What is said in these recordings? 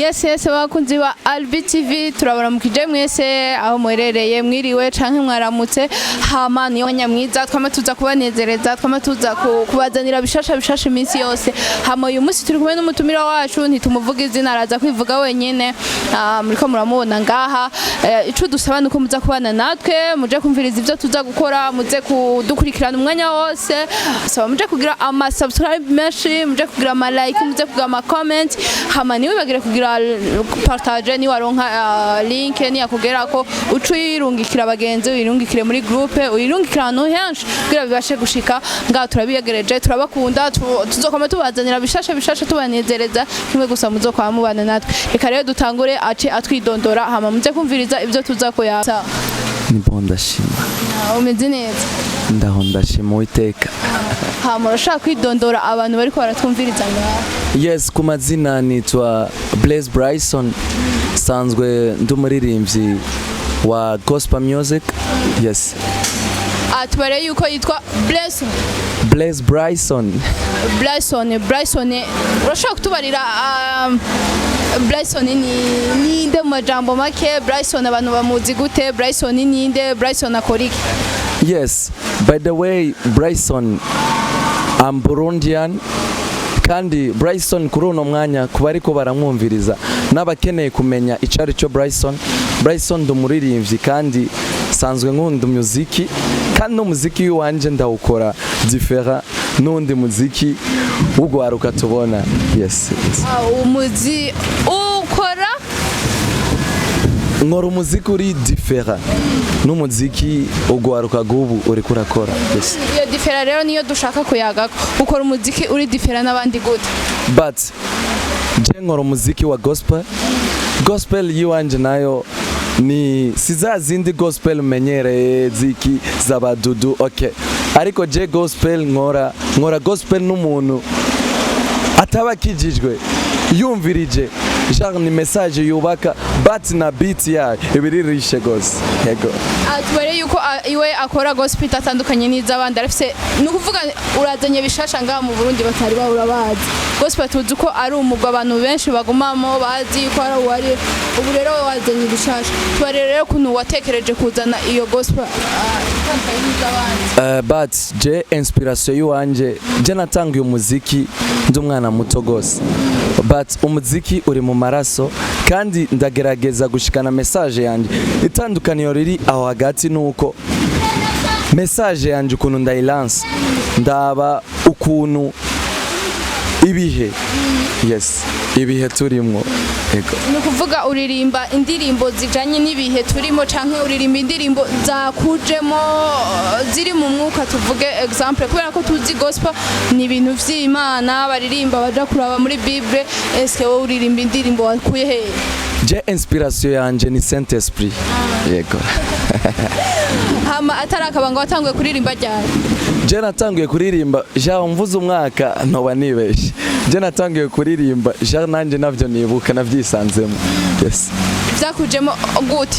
Yes bakunzi ba Albi TV turabaramukije mwese aho mwerereye mwiriwe canke mwaramutse hama niyo nyamwiza twama tuza kubanezereza twama tuza kubazanira bishasha iminsi yose hama uyu munsi turi kumwe n'umutumira wacu ntitumuvuga izina araza kwivuga wenyene muriko muramubona ngaha ico dusaba nuko muza kubana natwe muje kumviriza ivyo tuza gukora muze kudukurikirana umwanya wose saba muje kugira ama subscribe menshi muje kugira ama like muje kugira ama comment hama niwe bagire kugira partage ni waronka link ni akugera ko ucuyirungikira bagenzi uyirungikire muri groupe uyirungikira ahantu henshi kugira bibashe gushika ngaho turabiyegereje turabakunda tuzokoma tubazanira bishasha tubanezereza kimwe gusa muzokwa mubana natwe reka rero dutangure ace atwidondora hama muze kumviriza ivyo tuzakoya ndashima umeze neza ndaho ndashima Uwiteka hama urashaka kwidondora abantu bariko baratwumviriza ngaho yes ku mazina nitwa Blaise Bryson sanzwe ndumuririmbyi wa gospel music yes atubare yuko yitwa Blaise Bryson urashaka kutubarira Bryson ni inde majambo make Bryson abantu bamuzi gute Bryson ni inde Bryson akoriki yes by the way Bryson I'm Burundian kandi Bryson kuri uno mwanya kuba ariko baramwumviriza n'abakeneye kumenya icari cyo Bryson ndumuririmbyi kandi sanzwe nkunda umuziki kandi umuziki wanje ndawukora different n'undi muziki ugwaruka tubona yes umuzi ukora nkora umuziki uri different n'umuziki ugwaruka gubu uri kurakora yes iyo different rero niyo dushaka kuyaga ukora umuziki uri different n'abandi gute but je nkora umuziki wa gospel yiwanje nayo ni sizazindi gospel menyereye ziki zabadudu okay ariko je gospel nkora gospel n'umuntu atabakijijwe yumvirije genre ni message yubaka but na beat ya ibiririshe gose yego atubare yuko iwe akora gospel atandukanye n'izabandi arafise nukuvuga urazanye bishasha ngaha mu Burundi batari bahura bazi gospel tuzi ko ari umugwa abantu benshi bagumamo bazi ko ari uwari ubu rero wazanye bishasha tubare rero kuntu watekereje kuzana iyo gospel atandukanye n'izabandi but je inspiration yuwanje je natangiye umuziki ndi umwana muto gose but umuziki uri mu maraso kandi ndagerageza gushikana message yanje itandukaniyo riri aho hagati nuko message yanje ukuntu ndayilance ndaba ukuntu ibihe yes ibihe turimwo ego nukuvuga uririmba indirimbo zijanye n'ibihe turimo canke uririmba indirimbo zakujemo ziri mu mwuka tuvuge example kubera ko tuzi gospel ni ibintu vy'Imana baririmba baja kuraba muri Bible eske wowe uririmba indirimbo wakuye he je inspiration yanje ni Saint Esprit yego hama atarakabanga watanguye kuririmba ryari je natanguye kuririmba ja mvuze umwaka ntoba nibeshe je natanguye kuririmba ja nanje navyo nibuka navyisanzemo yes vyakujemo gute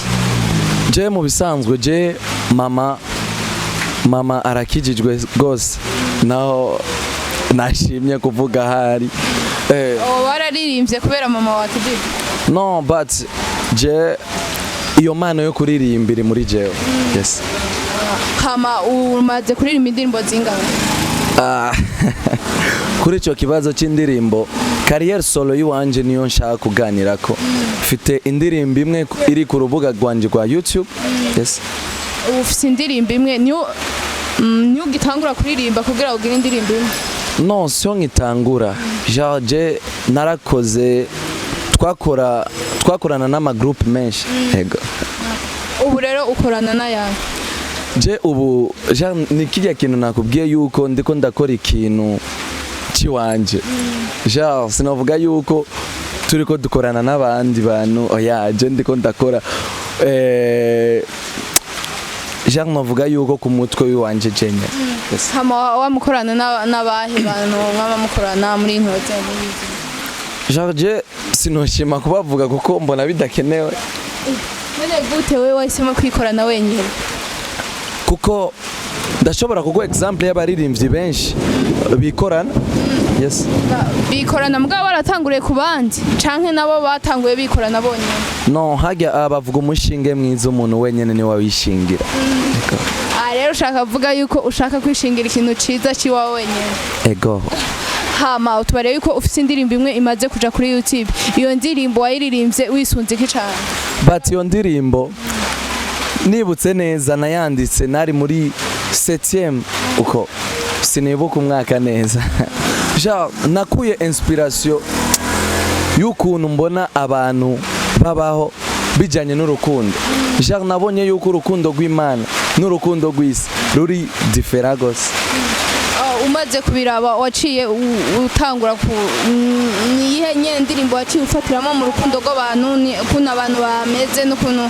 je mu bisanzwe je mama arakijijwe gose naho nashimye kuvuga hari wararirimbye kubera mama wakijijwe no but je iyo mano yo kuririmbira muri jewe yes hama umaze kuririmba indirimbo zingana kuri ico kibazo c'indirimbo career solo yiwanje niyo nshaka kuganirako mfite indirimbo imwe iri ku rubuga rwanje rwa YouTube yes ufite indirimbo imwe niyo gitangura kuririmba kugira ugire indirimbo imwe no sio ngitangura je narakoze twakorana n'ama group menshi yego ubu rero ukorana n'ayandi je ubu ni kirya kintu nakubwiye yuko ndiko ndakora ikintu ciwanje sinavuga yuko turiko dukorana n'abandi bantu oya je ndiko ndakora navuga yuko ku mutwe wiwanje jenye hama wamukorana n'abahe bantu nk'abamukorana muri intote je sinoshima kubavuga kuko mbona bidakenewe gute wewe wahisemo kwikorana wenyine kuko ndashobora kuguha example y'abaririmbyi benshi bikorana yes. bikorana mugabo baratanguriye ku bandi canke nabo batanguye bikorana bonyene? No, hajya bavuga umushinge mwiza umuntu wenyene ni wawishingira. Rero ushaka kuvuga yuko ushaka kwishingira ikintu ciza ciwawe wenyene? Ego. Hama utubare yuko ufite indirimbo imwe imaze kuja kuri YouTube, iyo ndirimbo wayiririmbye wisunze iki cane? But iyo ndirimbo nibutse neza nayanditse nari muri 7e uko sinibuka umwaka neza. Nakuye inspiration y'ukuntu mbona abantu babaho bijanye n'urukundo. Nabonye yuko urukundo rw'Imana n'urukundo rw'isi ruri different gose. Umaze kubiraba waciye utangura ku niyihe nyene ndirimbo waciye ufatiramo mu rukundo rw'abantu, ni ukuntu abantu bameze n'ukuntu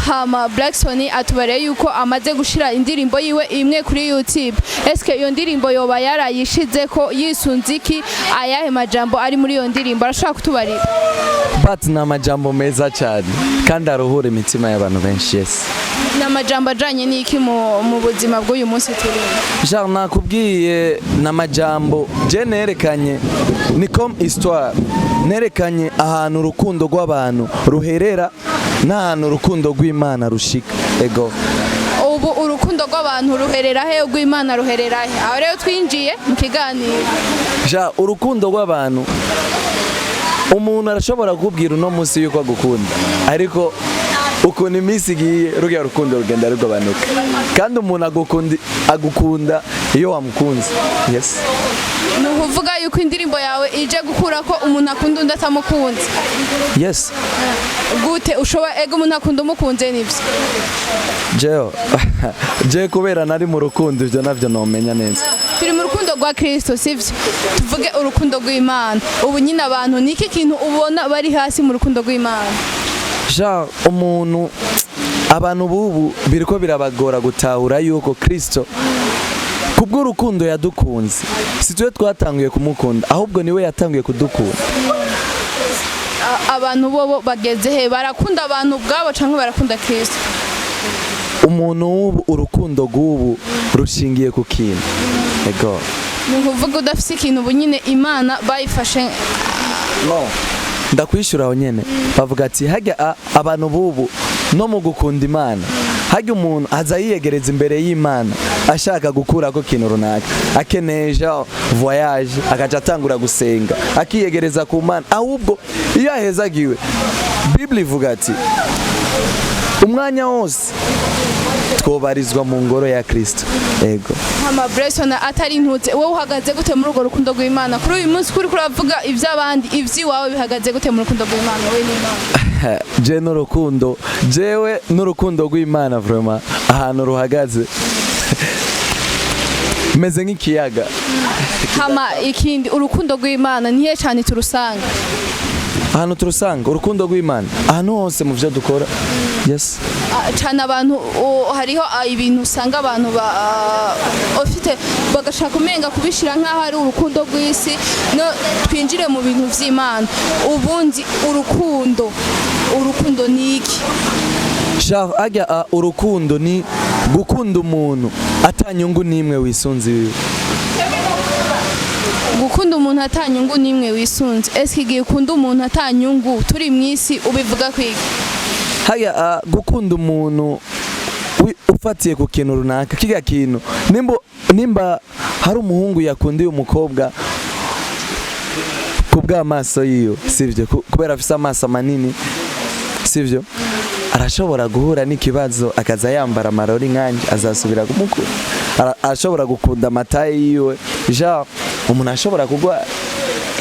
hama Blackson atubareye yuko amaze gushira indirimbo yiwe imwe kuri YouTube. Eske iyo ndirimbo yoba yarayishize ko yisunze iki, ayahe majambo ari muri iyo ndirimbo arashaka kutubarira? But na majambo meza cyane kandi aruhura imitima y'abantu benshi. Yes, na majambo ajanye n'iki mu buzima bw'uyu munsi turimo? Nakubwiye na majambo je nerekanye ni comme histoire, nerekanye ahantu urukundo rw'abantu ruherera n'ahantu urukundo rw'Imana rushika. Ego. Ubu urukundo rw'abantu ruherera he, rw'Imana ruherera he? Aho rero twinjiye mu kiganiro. Urukundo rw'abantu umuntu arashobora kukubwira uno munsi yuko agukunda, ariko ukuntu iminsi igiye rugiye rukundo rugenda rugabanuka, kandi umuntu agukunda iyo wamukunze. Yes. Ni ukuvuga yuko indirimbo yawe ije gukura ko umuntu akunda undi atamukunze? Yes. Gute ushobora ego umuntu akunda umukunze nivyo? Je kubera nari mu rukundo ivyo navyo nomenya neza. Turi mu rukundo rwa Kristo sivyo? Tuvuge urukundo rw'Imana. Ubu nyine abantu niki kintu ubona bari hasi mu rukundo rw'Imana? Umuntu abantu bubu biriko birabagora gutahura yuko Kristo kubwo urukundo yadukunze, si twe twatanguye kumukunda, ahubwo niwe yatanguye kudukunda. Abantu bobo bageze he, barakunda abantu bwabo canke barakunda Kristo? Umuntu ubu urukundo rw'ubu rushingiye ku kintu. Ego. Ni ukuvuga udafise ikintu ubu nyine Imana bayifashe? No, ndakwishura aho nyene bavuga ati hajya abantu bubu no mu gukunda Imana, hajya umuntu aza yiyegereza imbere y'Imana ashaka gukura ko kintu runaka, akeneja voyage akaja atangura gusenga akiyegereza ku Mana, ahubwo iyo ahezagiwe Bible ivuga ati umwanya wose twobarizwa mu ngoro ya Kristo. Ego. Hama Blackson atari ntutse wowe uhagaze gute muri urwo rukundo rw'Imana kuri uyu munsi kuri kuravuga ivy'abandi, ivyiwawe bihagaze gute mu rukundo rw'Imana we n'Imana? Je n'urukundo jewe n'urukundo rw'Imana vraiment ahantu ruhagaze meze nk'ikiyaga. Hama ikindi urukundo rw'Imana nihe cyane turusanga? Ahantu turusanga urukundo rw'Imana ahantu hose mu byo dukora. Yes. Cyane abantu hariho ibintu usanga abantu bafite bagashaka umenga kubishira nk'aho ari urukundo rw'isi, no twinjire mu bintu vy'Imana. Ubundi urukundo ni iki? Ajya urukundo ni gukunda umuntu atanyungu nimwe wisunze iwe. Gukunda umuntu atanyungu nimwe wisunze, eske igiye ukunda umuntu atanyungu turi mwisi ubivuga kwiki? Haya gukunda umuntu ufatiye ku kintu runaka, kiga kintu nimba hari umuhungu yakundiye umukobwa kubw'amaso yiyo, sivyo? Kubera afise amaso manini, sivyo? Arashobora guhura n'ikibazo akaza yambara amarori nkanje, azasubira kumukunda. Arashobora gukunda amataye yiwe, umuntu ashobora kugwa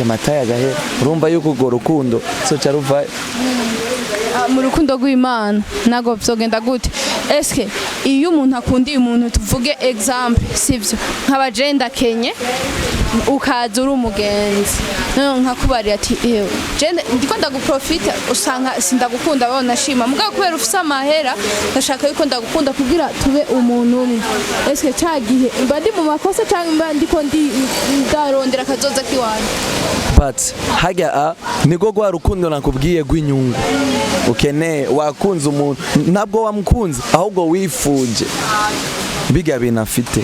amataye agahera. Urumva yuko urwo rukundo so caruva mu rukundo rw'Imana nago vyogenda gute? Eske iyo umuntu akundiye umuntu tuvuge example, sivyo? Nk'abagenda Kenye ukaza uri umugenzi none nkakubarira ati ewe je ndiko ndaguprofita usanga sindagukunda babona shima mugabo kubera ufise amahera ndashaka yuko ndagukunda kugira tube umuntu umwe eske cagihe mba ndi mu makosa cyangwa mba ndiko ndarondera kazoza kiwanje but hajya nigo gwa rukundo nakubwiye rw'inyungu ukeneye wakunze umuntu ntabwo wamukunze ahubwo wifuje biga binafite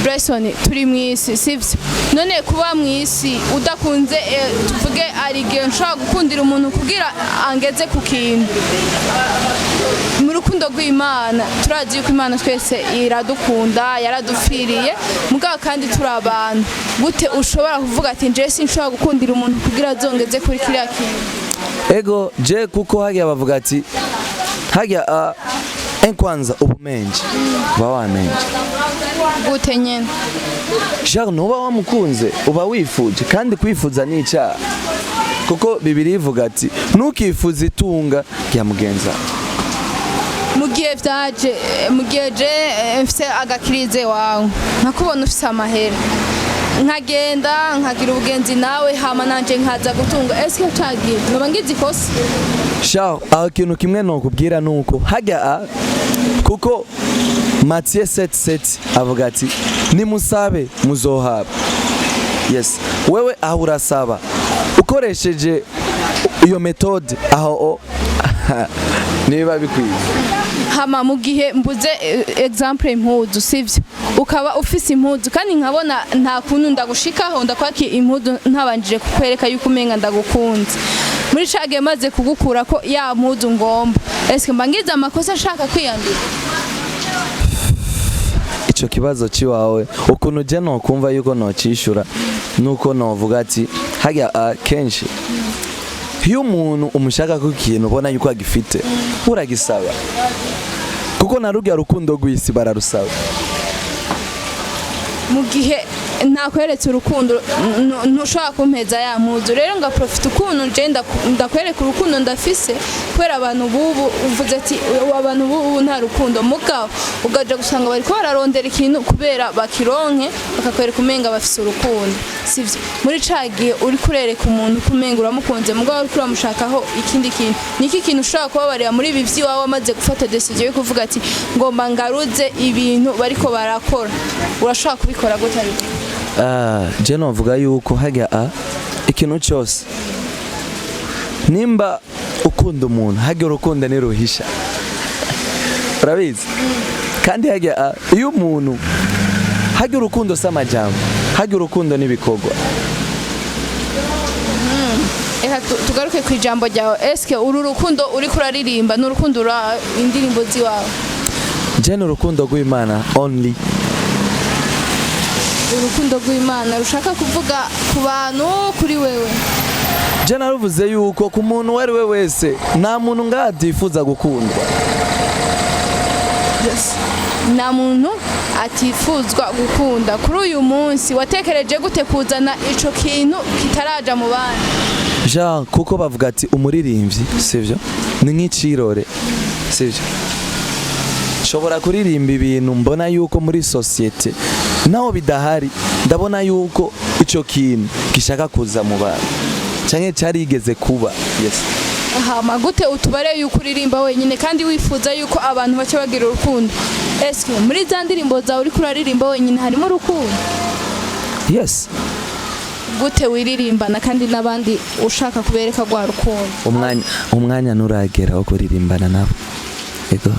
Bryson turi mwisi sivyo none kuba mwisi udakunze tuvuge ari gihe nshaka gukundira umuntu kugira angeze ku kintu mu rukundo rw'Imana turazi yuko Imana twese iradukunda yaradufiriye mugabo kandi turi abantu gute ushobora kuvuga ati nje sinshobora gukundira umuntu kugira azongeze kuri kiriya kintu ego je kuko hajya bavuga ati hajya kwanza ubumenje uba wamenje gute nyene Jean nuba wamukunze uba wifuje kandi kwifuza ni icyaha kuko Bibiliya ivuga ati ntukifuze itunga rya mugenza mugihe vyaje mugihe je mfise agakirize wawe nkakubona ufise amahera nkagenda nkagira ubugenzi nawe hama nanje nkaza gutunga eske cagiye noba ngize ikosa Jean aho kintu kimwe nokubwira nuko hajya kuko Matthieu 7:7 avuga ati nimusabe muzohaba yes wewe aho urasaba ukoresheje iyo metode aho niba bikwiye hama mugihe mbuze example impuzu sivyo ukaba ufise impuzu kandi nkabona nta kuntu ndagushikaho ndakwaki impuzu ntabanjije kukwereka yuko umenga ndagukunze muri cage maze kugukura ko ya mpuzu ngomba eske mbangiza amakosa ashaka kwiyandura ico kibazo ciwawe ukuntu je no kumva yuko no cishura nuko no vuga ati hajya kenshi iyo umuntu umushaka ko ikintu ubona yuko agifite uragisaba kuko narugya rukundo rw'isi bararusaba mu gihe nakweretse urukundo ntushobora kumpeza ya mpuzu rero ngaprofita ukuntu je ndakwereka urukundo ndafise kubera abantu bubu uvuze ati abantu bubu nta rukundo mugabo ugaje gusanga bariko bararondera ikintu kubera bakironke bakakwereka umenga bafise urukundo sivyo muri cagiye uri kurereka umuntu kumenga uramukunze mugabo uri kuramushakaho ikindi kintu niki kintu ushobora kubabarira muri ibi vyiwawe amaze gufata decision yo kuvuga ati ngomba ngaruze ibintu bariko barakora urashobora kubikora gute ariko je novuga yuko hajya ikintu cyose nimba ukunda umuntu hajya urukundo niruhisha urabizi kandi hajya iyo umuntu hajya urukundo samajambo hajya urukundo n'ibikorwa tugaruke ku ijambo ryawe eske uru rukundo uri kuraririmba n'urukundo indirimbo ziwawe je n'urukundo rw'Imana only urukundo rw'Imana rushaka kuvuga ku bantu kuri wewe je naruvuze yuko ku muntu wari we wese nta muntu ngatifuza gukundwa nta muntu atifuzwa gukunda kuri uyu munsi watekereje gute kuzana ico kintu kitaraja mu bana Jean kuko bavuga ati umuririmbyi sivyo ni nk'icirore sivyo shobora kuririmba ibintu mbona yuko muri societe naho bidahari ndabona yuko ico kintu gishaka kuza mu bana canke carigeze kuba yes hama gute utubare yuko uririmba wenyine kandi wifuza yuko abantu bace bagira urukundo eske muri za ndirimbo zawe uri kuraririmba wenyine harimo urukundo yes gute wiririmbana kandi n'abandi ushaka kubereka gwa rukundo umwanya nuragera wo kuririmbana nabo ego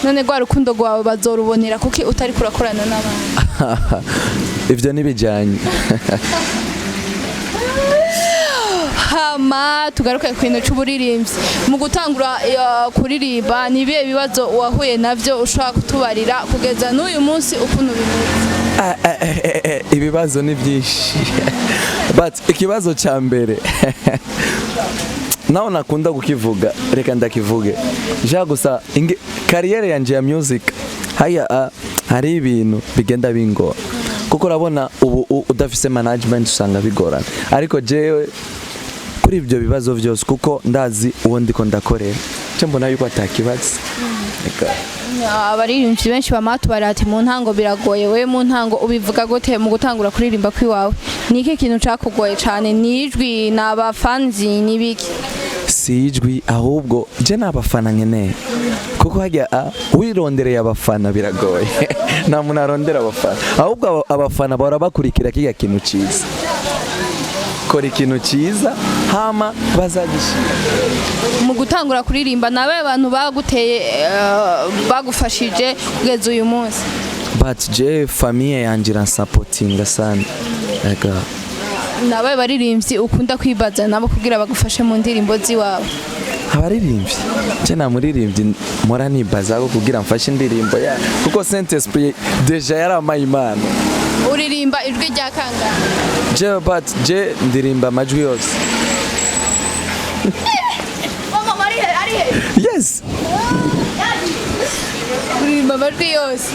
none gwa rukundo gwawe bazorubonera kuki utari kurakorana n'abandi ivyo nibijanye hama tugaruke ku kintu cy'uburirimbyi mu gutangura kuririmba ni ibihe bibazo wahuye navyo ushobora kutubarira kugeza n'uyu munsi ukuntu bimeze ibibazo ni byinshi but ikibazo ca mbere naho nakunda kukivuga reka ndakivuge ja gusa kariyere yanje ya music haya hari ibintu bigenda bingora kuko urabona ubu udafise management usanga bigorana ariko jewe kuri ibyo bibazo byose kuko ndazi uwo ndiko ndakorera cyo mbona yuko atakibazo Eka. abaririmbyi benshi bamatubara ati mu ntango biragoye we mu ntango ubivuga gute mu gutangura kuririmba kwiwawe ni iki kintu cakugoye cane ni ijwi n'abafanzi nibiki si ijwi ahubwo je n'abafana nkeneye kuko hajya wirondereye abafana biragoye nta muntu arondera abafana ahubwo abafana bahora bakurikira kiga kintu ciza kora ikintu ciza hama bazagishira mu gutangura kuririmba nabe abantu baguteye bagufashije kugeza uyu munsi but je famille yanje iransapotinga sana ega nabe baririmbyi ukunda kwibaza nabo kugira bagufashe mu ndirimbo ziwawe abaririmbyi je nta muririmbyi mpora nibaza ko kugira mfashe indirimbo ya kuko Saint Esprit deja yaramaye Imana uririmba ijwi rya kangahe je ndirimba amajwi yose mama mari ari he yes uririmba amajwi yose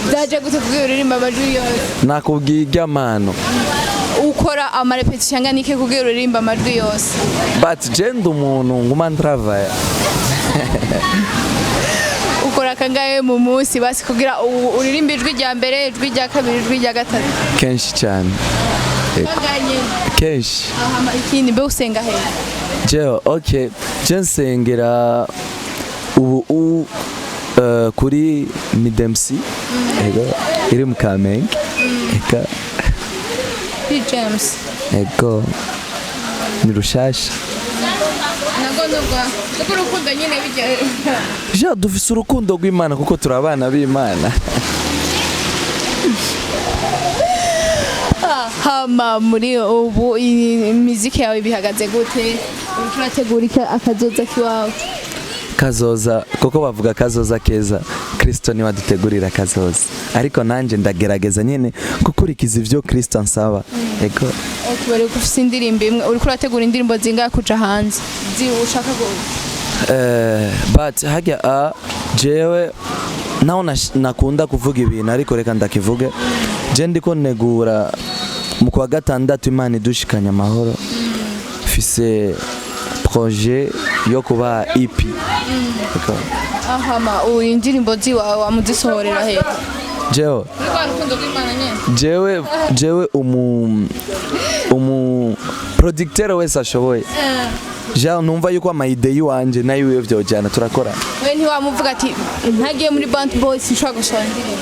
byaje gute kugira uririmba amajwi yose nakubwiye iry'amano ukora amarepetition angana iki kugira uririmba amajwi yose but je ndi umuntu nguma travaya ukora kangahe mu munsi basi kugira uririmba ijwi rya mbere ijwi rya kabiri ijwi rya gatatu kenshi cyane kenshi aha ikindi mbe usenga he okay je nsengera ubu kuri Midemsi ego iri mu Kamenge eka James ego ni rushasha nagonogwa kuko urukundo nyine bijya je dufise urukundo rw'Imana kuko turabana b'Imana hama muri ubu imiziki yawe bihagaze gute urategura akazoza kiwawe kazoza kuko bavuga kazoza keza Kristo ni wadutegurira kazoza ariko nanje ndagerageza nyene gukurikiza ivyo Kristo ansaba ego bari gufisa indirimbo imwe uri kurategura indirimbo zingahe kuja hanze ushaka go but hajya jewe naho nakunda kuvuga ibintu ariko reka ndakivuge je ndiko negura mu kwa gatandatu Imana idushikanya amahoro fise projet yo kuba EP ahama indirimbo ziwawe wamuzisohorera he jewe umu producteur wese ashoboye ja numva yuko amayide yiwanje nayo wiwe vyojana turakora we ntiwamuvuga ati ntagiye muri Band Boys nshaka gusohora indirimbo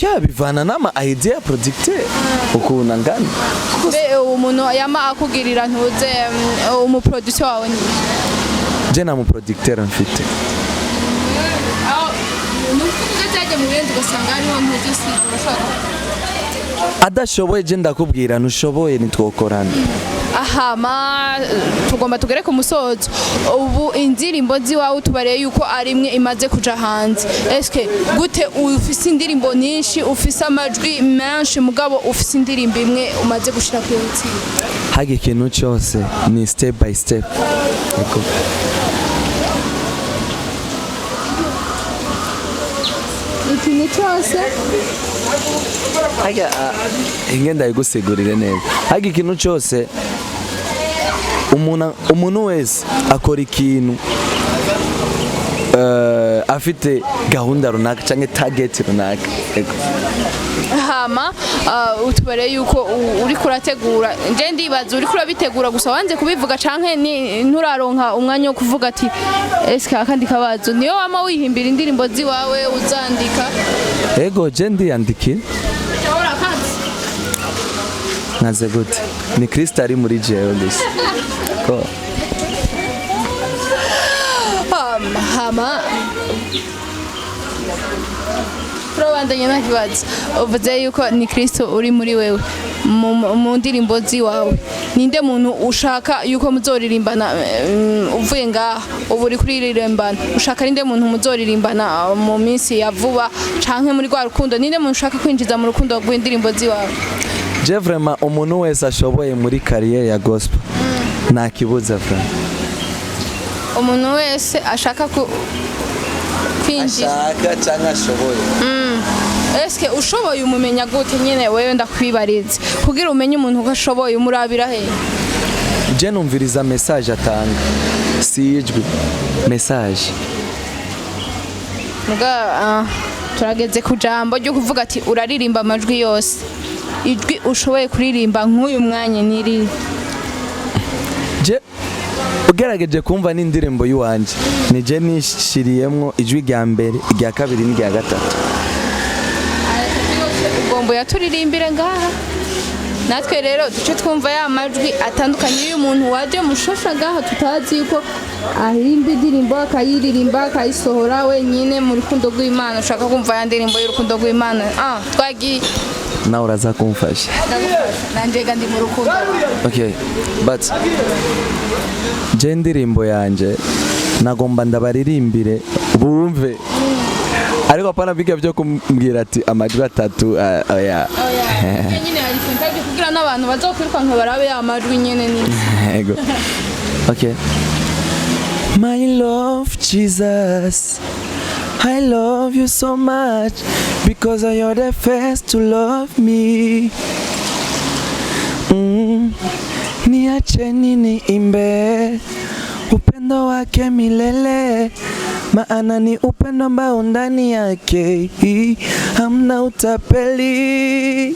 ya bivana nama idea producteur ukuna ngana be umuntu yama akugirira ntuze umu producer wawe ni je na mu producteur mfite adashoboye je ndakubwira ntushoboye nitwokorana ahama tugomba tugere ku musozo ubu indirimbo ziwawe tubareye yuko ari imwe imaze kuja hanze eske gute ufise indirimbo nyinshi ufise amajwi menshi mugabo ufise indirimbo imwe umaze gushira ku YouTube hage ikintu cyose ni step by step ikintu cyose hage ingenda yigusigurire neza hage ikintu cyose umuntu wese akora ikintu afite gahunda runaka cyangwa target runaka hama utubareye yuko uri kurategura nje ndibaza uri kurabitegura gusa wanze kubivuga canke nturaronka umwanya wo kuvuga ati eske akandi kabazo niyo wama wihimbira indirimbo ziwawe uzandika ego je ndiyandikira naze gute ni Kristo ari muri jewe gusa ko hama turabandanya nta kibazo uvuze yuko ni Kristo uri muri wewe mu ndirimbo ziwawe ninde muntu ushaka yuko muzoririmbana uvuye ngaha ubu uri kuririmbana ushaka ninde muntu muzoririmbana mu minsi ya vuba canke muri rwa rukundo ninde muntu ushaka kwinjiza mu rukundo rw'indirimbo ziwawe je vraiment umuntu wese ashoboye muri carrière ya gospel nta kibuza vraiment umuntu wese ashaka kwinjiza ashaka cyangwa ashoboye eske ushoboye umumenya gute nyene wewe ndakwibariza kugira umenye umuntu ko ashoboye umurabira he je numviriza message atanga si ijwi message muga turageze ku jambo ryo kuvuga ati uraririmba amajwi yose ijwi ushoboye kuririmba nk'uyu mwanya niri je ugerageje kumva n'indirimbo y'uwanje nije nishiriyemwo ijwi rya mbere irya kabiri n'irya gatatu ugomba yaturirimbire ngaha natwe rero duce twumva ya majwi atandukanye y'umuntu waje mushosha ngaha tutazi yuko ahimba indirimbo akayiririmba akayisohora wenyine mu rukundo rw'Imana ushaka kumva ya ndirimbo y'urukundo rw'Imana twagiye nawe uraza kumfasha nanjye ndi mu rukundo okay but je indirimbo yanje nagomba ndabaririmbire bumve ariko apana biga byo kumbwira ati amajwi atatu oya nyine hari sentage kugira n'abantu bazokwirukanka barabe ya majwi nyene ni yego okay my love Jesus I love you so much because you're the first to love me niache nini imbe upendo wake milele maana ni upendo ambao ndani yake hamna utapeli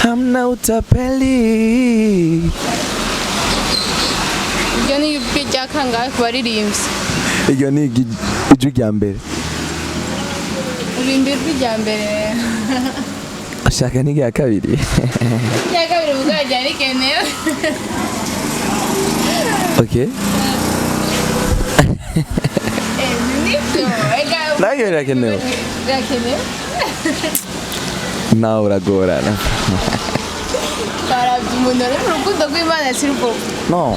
hamna utapeli. Iyo ni ijwi rya kangahe ku baririmbyi? Iyo ni ijwi rya mbere. Uririmba ijwi rya mbere. Ashaka ni rya kabiri. Rya kabiri mugabo ryari kenewe. Okay. Ntabwo birakenewe. Birakenewe. Nawe uragorana. Barabye umuntu ari mu rukundo rw'Imana si rwo. No.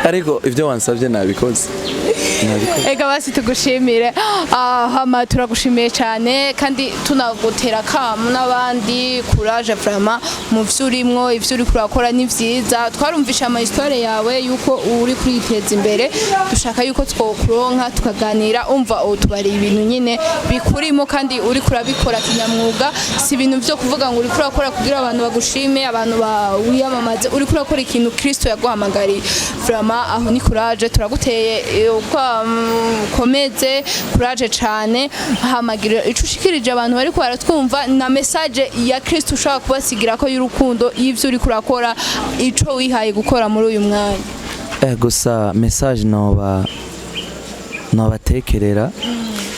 Ariko ibyo wansabye nabikoze. Ega basi tugushimire hama turagushimiye cyane kandi tunagutera kamu n'abandi courage vraiment mu vyurimwo ivyo uri kurakora ni vyiza twarumvisha ama histoire yawe yuko uri kwiteza imbere dushaka yuko twokuronka tukaganira umva utubari ibintu nyine bikurimo kandi uri kurabikora kinyamwuga si ibintu vyo kuvuga ngo uri kurakora kugira abantu bagushime abantu bawiyamamaze uri kurakora ikintu Kristo yaguhamagariye vraiment aho ni courage turaguteye komeze courage cyane hamagira icushikirije abantu bari kwaratwumva na message ya Kristo ushaka kubasigira ko y'urukundo y'ivyo uri kurakora ico wihaye gukora muri uyu mwanya gusa message no batekerera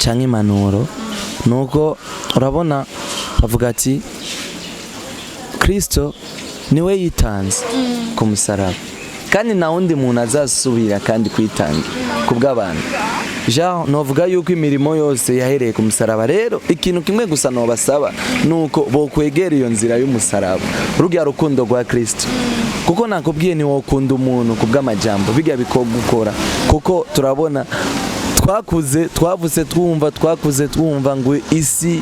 canke impanuro nuko urabona bavuga ati Kristo niwe yitanze ku musaraba kandi na wundi muntu azasubira kandi kwitanga kubw'abantu Jean novuga yuko imirimo yose yahereye ku musaraba rero ikintu kimwe gusa no basaba nuko bo kwegera iyo nzira y'umusaraba urugya rukundo rwa Kristo kuko nakubwiye ni wokunda umuntu kubw'amajambo bijya bikogukora kuko turabona twavuze twumva ngo isi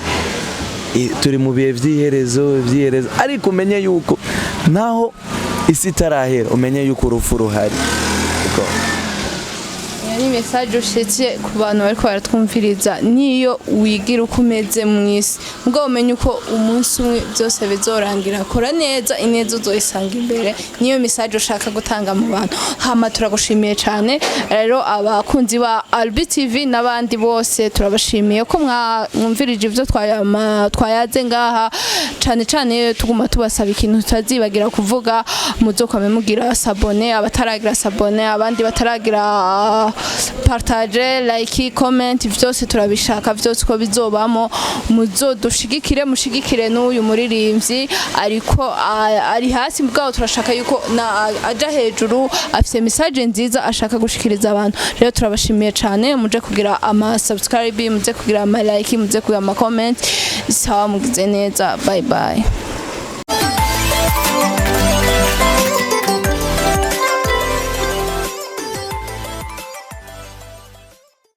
turi mu bihe by'iherezo ariko umenye yuko naho isi tarahera umenye yuko urupfu ruhari ni message ushitse ku bantu bari baratwumviriza niyo wigira uko umeze mu isi ubwo umenye uko umunsi umwe byose bizorangira kora neza ineza uzoyisanga imbere niyo message ushaka gutanga mu bantu hama turagushimiye cyane rero abakunzi ba Albi TV n'abandi bose turabashimiye ko mwumvirije ivyo twayaze ngaha cyane tuguma tubasaba ikintu tutazibagira kuvuga muzokame mugira sabone abataragira sabone abandi bataragira partage like comment vyose turabishaka vyose ko bizobamo muzodushigikire mushigikire n'uyu muririmbyi ariko ari hasi mbwaho turashaka yuko aja hejuru afite message nziza ashaka gushikiriza abantu rero turabashimiye cyane muje kugira ama subscribe muje kugira ama like muje kugira ama comment sawa mugize neza bye bye